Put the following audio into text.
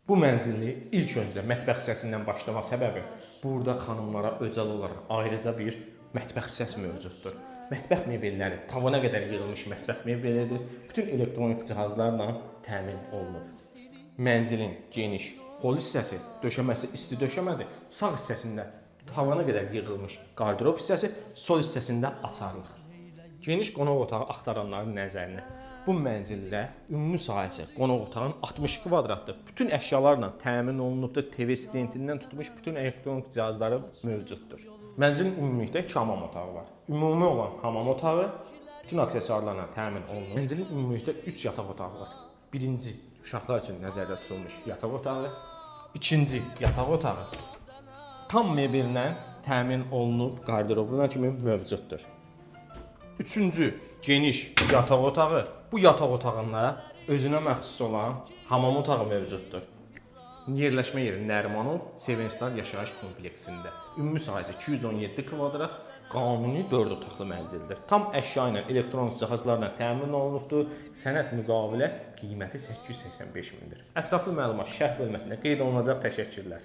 Bu mənzilli ilk öncə mətbəx hissəsindən başlamaq səbəbi burada xanımlara özəl olaraq ayrıca bir mətbəx hissəsi mövcuddur. Mətbəx mebelləri tavana qədər yığılmış mətbəx mebelidir. Bütün elektronik cihazlarla təmin olunub. Mənzilin geniş hol hissəsi, döşəməsi isti döşəmədir. Sağ hissəsində tavana qədər yığılmış qardırob hissəsi, sol hissəsində açarlıq. Geniş qonaq otağı axtaranların nəzərinə. Bu mənzildə ümumi sahəsi qonaq otağın 62 kvadratdır. Bütün əşyalarla təmin olunubdur. TV stentindən tutmuş bütün elektronik cihazları mövcuddur. Mənzilin ümumilikdə 2 hamam otağı var. Ümumi olan hamam otağı bütün aksesuarlarla təmin olunub. Mənzilin ümumilikdə 3 yataq otağı var. Birinci, uşaqlar üçün nəzərdə tutulmuş yataq otağı. İkinci, yataq otağı tam mebellə təmin olunub, qardırobuna kimi mövcuddur. Üçüncü, geniş yataq otağı. Bu yataq otağında özünə məxsus olan hamam otağı mövcuddur. Yerləşmə yeri Nərimanov Sevinstar yaşayış kompleksində. Ümumi sahəsi 217 kvadrat, qanuni 4 otaqlı mənzildir. Tam əşya ilə, elektronik cihazlarla təmin olunubdur. Sənəd müqavilə qiyməti 885 mindir. Ətraflı məlumat şərh bölməsində qeyd olunacaq. Təşəkkürlər.